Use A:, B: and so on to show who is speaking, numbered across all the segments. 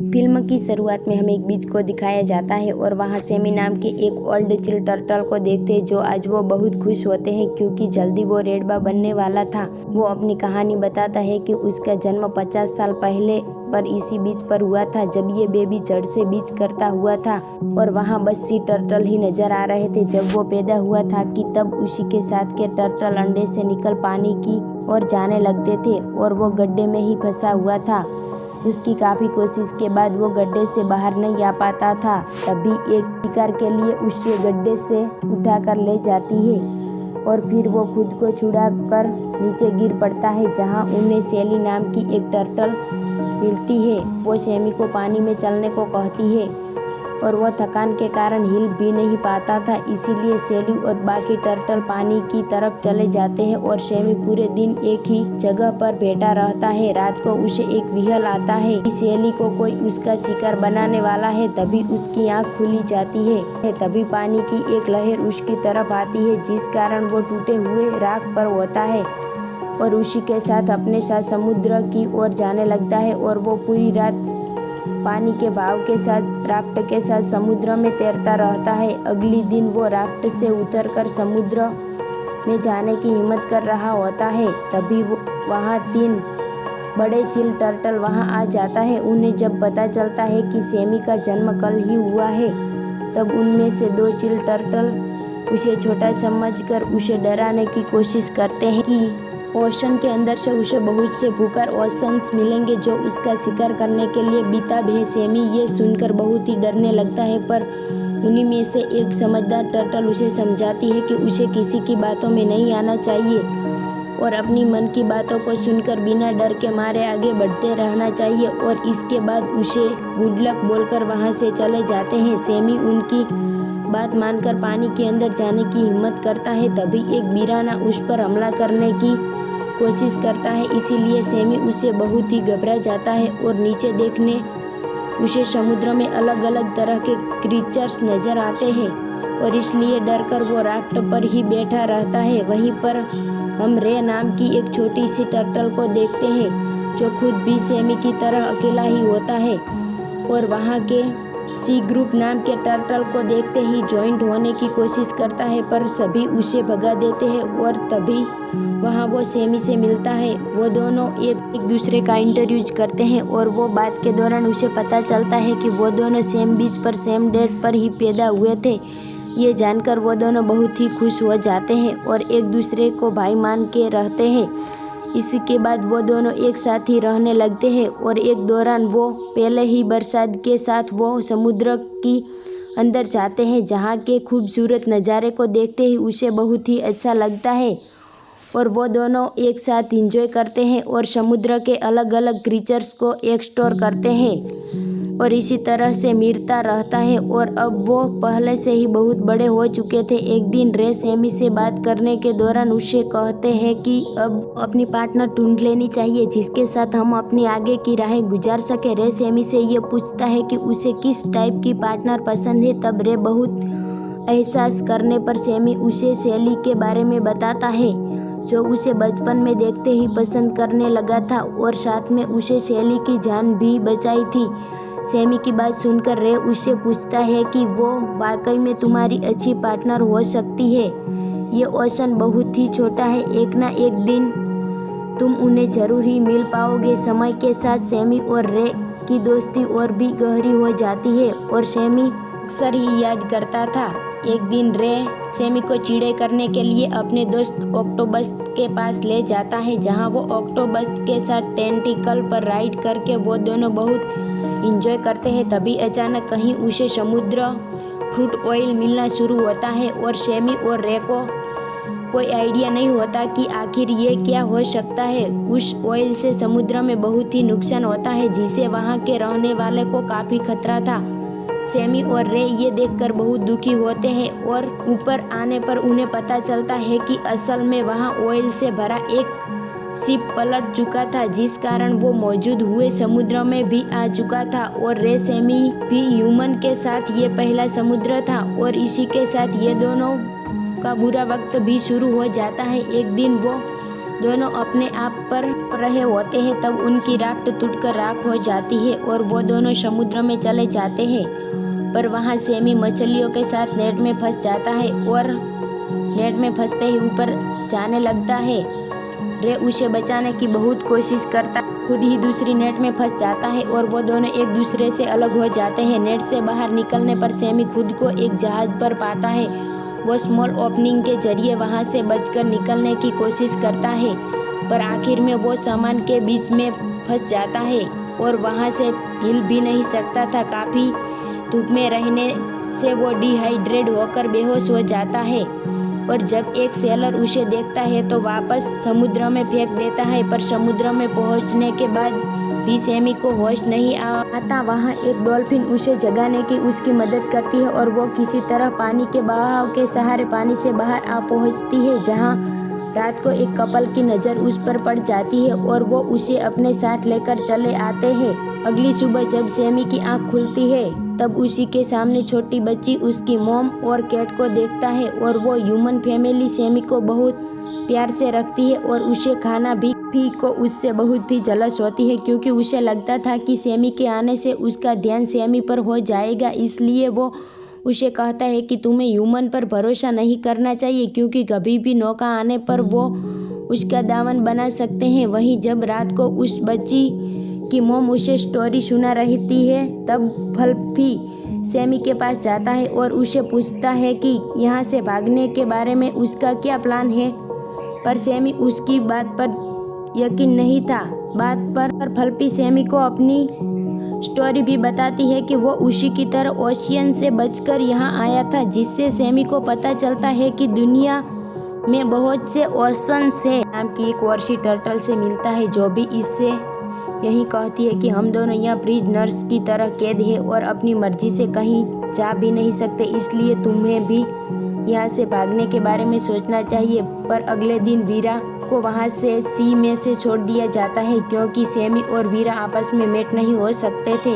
A: Film की शुरुआत में हमें एक बीच को दिखाया जाता है और वहाँ सैमी नाम के एक ओल्ड चिल टर्टल को देखते हैं जो आज वो बहुत खुश होते हैं क्योंकि जल्दी वो रेडबा बनने वाला था। वो अपनी कहानी बताता है कि उसका जन्म 50 साल पहले पर इसी बीच पर हुआ था जब ये बेबी जड़ से बीच करता हुआ था और वहाँ बस सी टर्टल ही नजर आ रहे थे जब वो पैदा हुआ था कि तब उसी के साथ के टर्टल अंडे से निकल पानी की ओर जाने लगते थे और वो गड्ढे में ही फंसा हुआ था। उसकी काफ़ी कोशिश के बाद वो गड्ढे से बाहर नहीं आ पाता था। तभी एक शिकार के लिए उसे गड्ढे से उठाकर ले जाती है और फिर वो खुद को छुड़ा कर नीचे गिर पड़ता है जहाँ उन्हें सैली नाम की एक टर्टल मिलती है। वो सैमी को पानी में चलने को कहती है और वो थकान के कारण हिल भी नहीं पाता था, इसीलिए सैली और बाकी टर्टल पानी की तरफ चले जाते हैं और सैमी पूरे दिन एक ही जगह पर बैठा रहता है। रात को उसे एक विहल आता है कि सैली को कोई उसका शिकार बनाने वाला है। तभी उसकी आंख खुली जाती है। तभी पानी की एक लहर उसकी तरफ आती है जिस कारण वो टूटे हुए राख पर होता है और उसी के साथ अपने साथ समुद्र की ओर जाने लगता है और वो पूरी रात पानी के भाव के साथ राफ्ट के साथ समुद्र में तैरता रहता है। अगली दिन वो राफ्ट से उतरकर समुद्र में जाने की हिम्मत कर रहा होता है। तभी वहाँ 3 बड़े चिल टर्टल वहाँ आ जाता है। उन्हें जब पता चलता है कि सैमी का जन्म कल ही हुआ है तब उनमें से 2 चिल टर्टल उसे छोटा समझकर उसे डराने की कोशिश करते हैं कि ओशन के अंदर से उसे बहुत से भूखर ओशंस मिलेंगे जो उसका शिकार करने के लिए बेताब है। सैमी ये सुनकर बहुत ही डरने लगता है पर उन्हीं में से एक समझदार टर्टल उसे समझाती है कि उसे किसी की बातों में नहीं आना चाहिए और अपनी मन की बातों को सुनकर बिना डर के मारे आगे बढ़ते रहना चाहिए और इसके बाद उसे गुड लक बोलकर वहाँ से चले जाते हैं। सैमी उनकी बात मानकर पानी के अंदर जाने की हिम्मत करता है। तभी एक बिराना उस पर हमला करने की कोशिश करता है, इसीलिए सैमी उससे बहुत ही घबरा जाता है और नीचे देखने उसे समुद्र में अलग अलग तरह के क्रीचर्स नजर आते हैं और इसलिए डरकर वो राफ्ट पर ही बैठा रहता है। वहीं पर हम रे नाम की एक छोटी सी टर्टल को देखते हैं जो खुद भी सैमी की तरह अकेला ही होता है और वहाँ के सी ग्रुप नाम के टर्टल को देखते ही ज्वाइंट होने की कोशिश करता है पर सभी उसे भगा देते हैं और तभी वहाँ वो सैमी से मिलता है। वो दोनों एक दूसरे का इंटरव्यूज करते हैं और वो बात के दौरान उसे पता चलता है कि वो दोनों सेम बीच पर सेम डेट पर ही पैदा हुए थे। ये जानकर वो दोनों बहुत ही खुश हो जाते हैं और एक दूसरे को भाई मान के रहते हैं। इसके बाद वो दोनों एक साथ ही रहने लगते हैं और एक दौरान वो पहले ही बरसात के साथ वो समुद्र की अंदर जाते हैं जहाँ के खूबसूरत नज़ारे को देखते ही उसे बहुत ही अच्छा लगता है और वो दोनों एक साथ एंजॉय करते हैं और समुद्र के अलग अलग क्रीचर्स को एक्सप्लोर करते हैं और इसी तरह से मिलता रहता है और अब वो पहले से ही बहुत बड़े हो चुके थे। एक दिन रे सैमी से बात करने के दौरान उसे कहते हैं कि अब अपनी पार्टनर ढूंढ लेनी चाहिए जिसके साथ हम अपनी आगे की राहें गुजार सके। रे सैमी से ये पूछता है कि उसे किस टाइप की पार्टनर पसंद है। तब रे बहुत एहसास करने पर सैमी उसे सैली के बारे में बताता है जो उसे बचपन में देखते ही पसंद करने लगा था और साथ में उसे सैली की जान भी बचाई थी। सैमी की बात सुनकर रे उससे पूछता है कि वो वाकई में तुम्हारी अच्छी पार्टनर हो सकती है। ये ओशन बहुत ही छोटा है, एक ना एक दिन तुम उन्हें जरूर ही मिल पाओगे। समय के साथ सैमी और रे की दोस्ती और भी गहरी हो जाती है और सैमी अक्सर ही याद करता था। एक दिन रे सैमी को चिढ़े करने के लिए अपने दोस्त ऑक्टोबस के पास ले जाता है जहां वो ऑक्टोबस के साथ टेंटिकल पर राइड करके वो दोनों बहुत इंजॉय करते हैं। तभी अचानक कहीं उसे समुद्र फ्रूट ऑयल मिलना शुरू होता है और सैमी और रे को कोई आइडिया नहीं होता कि आखिर ये क्या हो सकता है। उस ऑयल से समुद्र में बहुत ही नुकसान होता है जिसे वहाँ के रहने वाले को काफ़ी खतरा था। सैमी और रे ये देखकर बहुत दुखी होते हैं और ऊपर आने पर उन्हें पता चलता है कि असल में वहाँ ऑयल से भरा एक शिप पलट चुका था जिस कारण वो मौजूद हुए समुद्र में भी आ चुका था और रे सैमी भी ह्यूमन के साथ ये पहला समुद्र था और इसी के साथ ये दोनों का बुरा वक्त भी शुरू हो जाता है। एक दिन वो दोनों अपने आप पर रहे होते हैं तब उनकी राफ्ट टूटकर राख हो जाती है और वो दोनों समुद्र में चले जाते हैं। पर वहाँ सैमी मछलियों के साथ नेट में फंस जाता है और नेट में फंसते ही ऊपर जाने लगता है। रे उसे बचाने की बहुत कोशिश करता, खुद ही दूसरी नेट में फंस जाता है और वो दोनों एक दूसरे से अलग हो जाते हैं। नेट से बाहर निकलने पर सैमी खुद को एक जहाज पर पाता है। वो स्मॉल ओपनिंग के जरिए वहाँ से बचकर निकलने की कोशिश करता है, पर आखिर में वो सामान के बीच में फंस जाता है और वहाँ से हिल भी नहीं सकता था। काफ़ी धूप में रहने से वो डिहाइड्रेट होकर बेहोश हो जाता है और जब एक सेलर उसे देखता है तो वापस समुद्र में फेंक देता है। पर समुद्र में पहुंचने के बाद भी सैमी को होश नहीं आता। वहाँ एक डॉल्फिन उसे जगाने की उसकी मदद करती है और वो किसी तरह पानी के बहाव के सहारे पानी से बाहर आ पहुँचती है, जहाँ रात को एक कपल की नज़र उस पर पड़ जाती है और वो उसे अपने साथ लेकर चले आते हैं। अगली सुबह जब सैमी की आँख खुलती है तब उसी के सामने छोटी बच्ची उसकी मॉम और कैट को देखता है और वो ह्यूमन फैमिली सैमी को बहुत प्यार से रखती है और उसे खाना भी को उससे बहुत ही जलस होती है, क्योंकि उसे लगता था कि सैमी के आने से उसका ध्यान सैमी पर हो जाएगा। इसलिए वो उसे कहता है कि तुम्हें ह्यूमन पर भरोसा नहीं करना चाहिए, क्योंकि कभी भी मौका आने पर वो उसका दामन बना सकते हैं। वहीं जब रात को उस बच्ची की मॉम उसे स्टोरी सुना रहती है तब फल्फी सैमी के पास जाता है और उसे पूछता है कि यहाँ से भागने के बारे में उसका क्या प्लान है। पर सैमी उसकी बात पर यकीन नहीं था। बात पर फल्फी सैमी को अपनी स्टोरी भी बताती है कि वो उसी की तरह ओशियन से बचकर यहाँ आया था, जिससे सैमी को पता चलता है कि दुनिया में बहुत से ओशंस है। नाम की एक वर्षी टर्टल से मिलता है जो भी इससे यही कहती है कि हम दोनों यहाँ प्रिजनर्स की तरह कैद है और अपनी मर्जी से कहीं जा भी नहीं सकते, इसलिए तुम्हें भी यहाँ से भागने के बारे में सोचना चाहिए। पर अगले दिन वीरा को वहाँ से सी में से छोड़ दिया जाता है, क्योंकि सैमी और वीरा आपस में मेट नहीं हो सकते थे।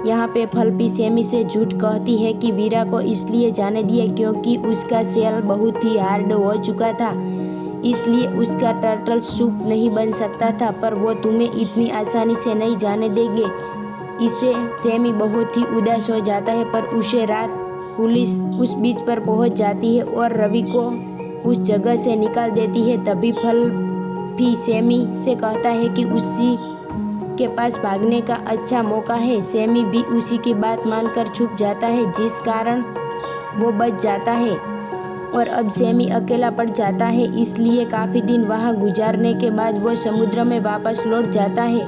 A: यहाँ पे फल्फी सैमी से झूठ कहती है कि वीरा को इसलिए जाने दिया क्योंकि उसका सेल बहुत ही हार्ड हो चुका था, इसलिए उसका टर्टल सूप नहीं बन सकता था। पर वो तुम्हें इतनी आसानी से नहीं जाने देंगे। इससे सैमी बहुत ही उदास हो जाता है। पर उसे रात पुलिस उस बीच पर पहुंच जाती है और रवि को उस जगह से निकाल देती है। तभी फल्फी सैमी से कहता है कि उसी के पास भागने का अच्छा मौका है। सैमी भी उसी की बात मानकर छुप जाता है, जिस कारण वो बच जाता है और अब सैमी अकेला पड़ जाता है। इसलिए काफ़ी दिन वहाँ गुजारने के बाद वो समुद्र में वापस लौट जाता है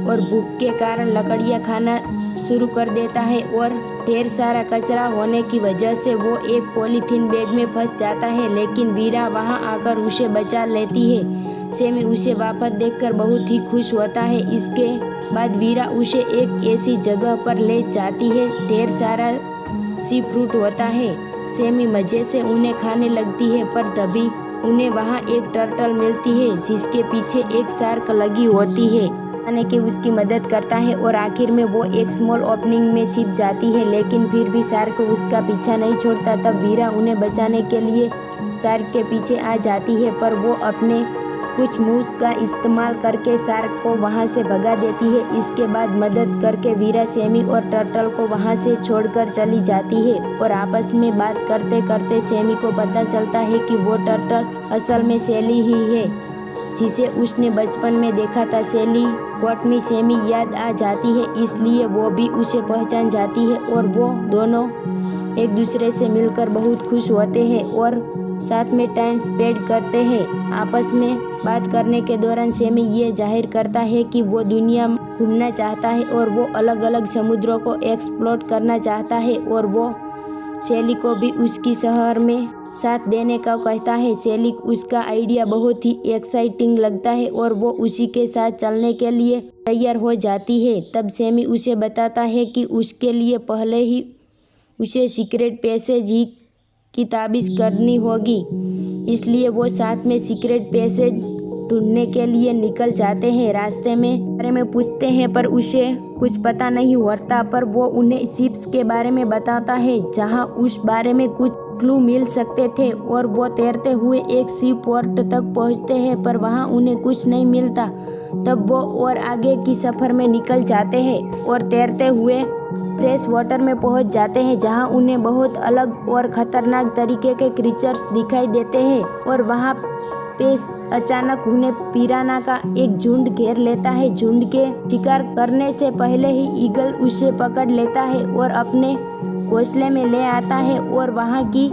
A: और भूख के कारण लकड़ियाँ खाना शुरू कर देता है और ढेर सारा कचरा होने की वजह से वो एक पॉलीथीन बैग में फंस जाता है। लेकिन वीरा वहाँ आकर उसे बचा लेती है। सैमी उसे वापस देखकर बहुत ही खुश होता है। इसके बाद वीरा उसे एक ऐसी जगह पर ले जाती है, ढेर सारा सी फ्रूट होता है। सैमी मज़े से उन्हें खाने लगती है, पर तभी उन्हें वहाँ एक टर्टल मिलती है जिसके पीछे एक शार्क लगी होती है। आने के उसकी मदद करता है और आखिर में वो एक स्मॉल ओपनिंग में छिप जाती है, लेकिन फिर भी शार्क उसका पीछा नहीं छोड़ता। तब वीरा उन्हें बचाने के लिए शार्क के पीछे आ जाती है, पर वो अपने कुछ मूव्स का इस्तेमाल करके शार्क को वहाँ से भगा देती है। इसके बाद मदद करके वीरा सैमी और टर्टल को वहाँ से छोड़कर चली जाती है और आपस में बात करते करते सैमी को पता चलता है कि वो टर्टल असल में सेली ही है, जिसे उसने बचपन में देखा था। सेली कोट में सैमी याद आ जाती है, इसलिए वो भी उसे पहचान जाती है और वो दोनों एक दूसरे से मिलकर बहुत खुश होते हैं और साथ में टाइम स्पेंड करते हैं। आपस में बात करने के दौरान सैमी ये जाहिर करता है कि वो दुनिया में घूमना चाहता है और वो अलग अलग समुद्रों को एक्सप्लोर करना चाहता है और वो सेली को भी उसकी शहर में साथ देने का कहता है। सेली उसका आइडिया बहुत ही एक्साइटिंग लगता है और वो उसी के साथ चलने के लिए तैयार हो जाती है। तब सैमी उसे बताता है कि उसके लिए पहले ही उसे सीक्रेट पैसेज ही की ताबीज़ करनी होगी, इसलिए वो साथ में सीक्रेट पैसेज ढूंढने के लिए निकल जाते हैं। रास्ते में बारे में पूछते हैं पर उसे कुछ पता नहीं होता, पर वो उन्हें शिप्स के बारे में बताता है जहां उस बारे में कुछ क्लू मिल सकते थे और वो तैरते हुए एक सी पोर्ट तक पहुंचते हैं, पर वहां उन्हें कुछ नहीं मिलता। तब वो और आगे की सफ़र में निकल जाते हैं और तैरते हुए फ्रेश वाटर में पहुंच जाते हैं, जहां उन्हें बहुत अलग और ख़तरनाक तरीके के क्रीचर्स दिखाई देते हैं। और वहां पे अचानक उन्हें पिराना का एक झुंड घेर लेता है। झुंड के शिकार करने से पहले ही ईगल उसे पकड़ लेता है और अपने घोंसले में ले आता है। और वहां की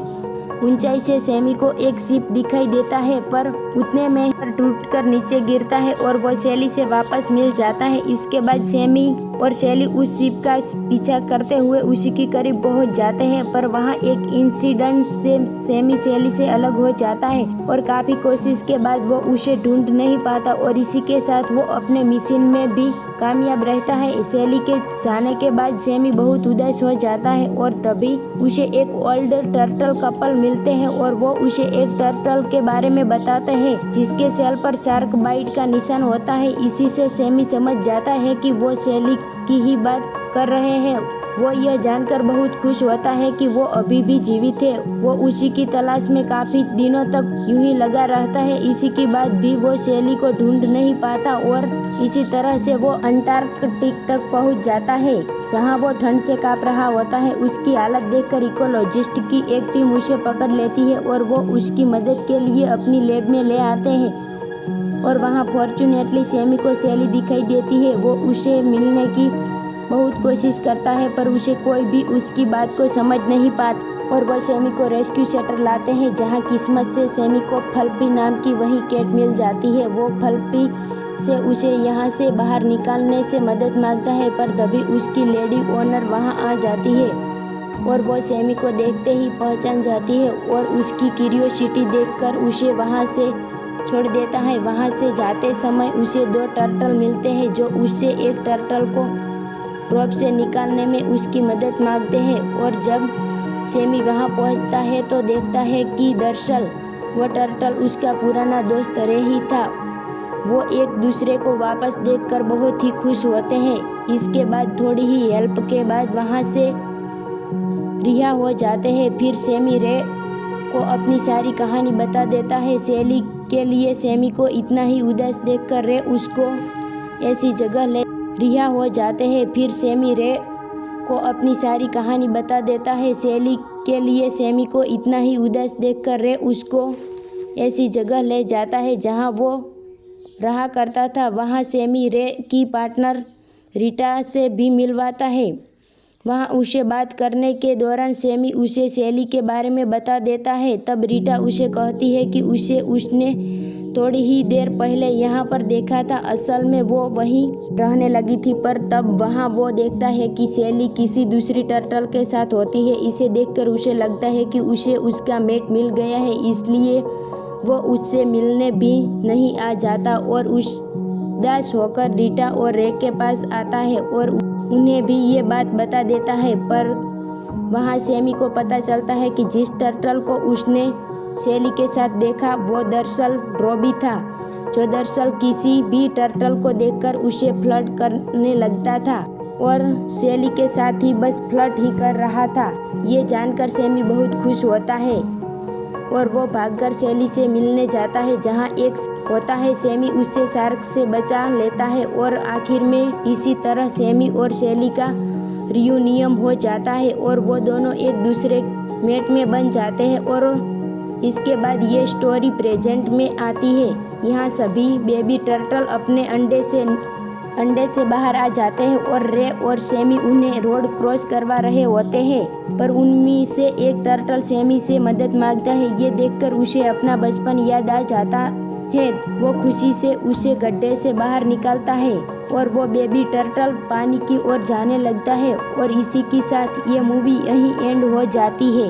A: ऊंचाई से सैमी को एक शिप दिखाई देता है, पर उतने में टूटकर नीचे गिरता है और वो शैली से वापस मिल जाता है। इसके बाद सैमी और शैली उस शिप का पीछा करते हुए उसी के करीब पहुंच जाते हैं, पर वहां एक इंसिडेंट से सैमी शैली से अलग हो जाता है और काफ़ी कोशिश के बाद वो उसे ढूंढ नहीं पाता और इसी के साथ वो अपने मिशन में भी कामयाब रहता है। शैली के जाने के बाद सैमी बहुत उदास हो जाता है और तभी उसे एक ओल्ड टर्टल कपल मिलते हैं और वो उसे एक टर्टल के बारे में बताते हैं जिसके सेल पर शार्क बाइट का निशान होता है। इसी से सैमी समझ जाता है कि वो शैली की ही बात कर रहे हैं। वो यह जानकर बहुत खुश होता है कि वो अभी भी जीवित है। वो उसी की तलाश में काफ़ी दिनों तक यूं ही लगा रहता है। इसी के बाद भी वो शैली को ढूंढ नहीं पाता और इसी तरह से वो अंटार्कटिक तक पहुंच जाता है, जहां वो ठंड से काँप रहा होता है। उसकी हालत देखकर इकोलॉजिस्ट की एक टीम उसे पकड़ लेती है और वो उसकी मदद के लिए अपनी लैब में ले आते हैं। और वहाँ फॉर्चुनेटली सैमी को शैली दिखाई देती है। वो उसे मिलने की बहुत कोशिश करता है, पर उसे कोई भी उसकी बात को समझ नहीं पाता और वह सैमी को रेस्क्यू सेंटर लाते हैं, जहां किस्मत से सैमी को फ्लफी नाम की वही कैट मिल जाती है। वो फ्लफी से उसे यहाँ से बाहर निकालने से मदद मांगता है, पर तभी उसकी लेडी ओनर वहाँ आ जाती है और वो सैमी को देखते ही पहचान जाती है और उसकी क्यूरियोसिटी देखकर उसे वहाँ से छोड़ देता है। वहाँ से जाते समय उसे 2 टर्टल मिलते हैं जो उससे एक टर्टल को रोप से निकालने में उसकी मदद मांगते हैं। और जब सैमी वहां पहुंचता है तो देखता है कि दरअसल वो टर्टल उसका पुराना दोस्त रे ही था। वो एक दूसरे को वापस देखकर बहुत ही खुश होते हैं। इसके बाद थोड़ी ही हेल्प के बाद वहां से रिहा हो जाते हैं। फिर सैमी रे को अपनी सारी कहानी बता देता है। शैली के लिए सैमी को इतना ही उदास देखकर रे उसको ऐसी जगह ले रिहा हो जाते हैं। फिर सैमी रे को अपनी सारी कहानी बता देता है। शैली के लिए सैमी को इतना ही उदास देखकर रे उसको ऐसी जगह ले जाता है जहां वो रहा करता था। वहां सैमी रे की पार्टनर रीटा से भी मिलवाता है। वहां उसे बात करने के दौरान सैमी उसे शैली के बारे में बता देता है। तब रीटा उसे कहती है कि उसने थोड़ी ही देर पहले यहाँ पर देखा था। असल में वो वहीं रहने लगी थी, पर तब वहाँ वो देखता है कि शैली किसी दूसरी टर्टल के साथ होती है। इसे देखकर उसे लगता है कि उसे उसका मेट मिल गया है, इसलिए वो उससे मिलने भी नहीं आ जाता और उदास होकर रीटा और रे के पास आता है और उन्हें भी ये बात बता देता है। पर वहाँ सैमी को पता चलता है कि जिस टर्टल को उसने शैली के साथ देखा वो दरअसल रॉबी था, जो दरअसल किसी भी टर्टल को देखकर उसे फ्लर्ट करने लगता था और शैली के साथ ही बस फ्लर्ट ही कर रहा था। ये जानकर सैमी बहुत खुश होता है और वो भागकर शैली से मिलने जाता है, जहाँ एक होता है। सैमी उससे शार्क से बचा लेता है और आखिर में इसी तरह सैमी और शैली का रियूनियन हो जाता है और वो दोनों एक दूसरे मेट में बन जाते हैं। और इसके बाद ये स्टोरी प्रेजेंट में आती है। यहाँ सभी बेबी टर्टल अपने अंडे से बाहर आ जाते हैं और रे और सैमी उन्हें रोड क्रॉस करवा रहे होते हैं, पर उनमें से एक टर्टल सैमी से मदद मांगता है। ये देखकर उसे अपना बचपन याद आ जाता है। वो खुशी से उसे गड्ढे से बाहर निकालता है और वो बेबी टर्टल पानी की ओर जाने लगता है। और इसी के साथ ये मूवी यहीं एंड हो जाती है।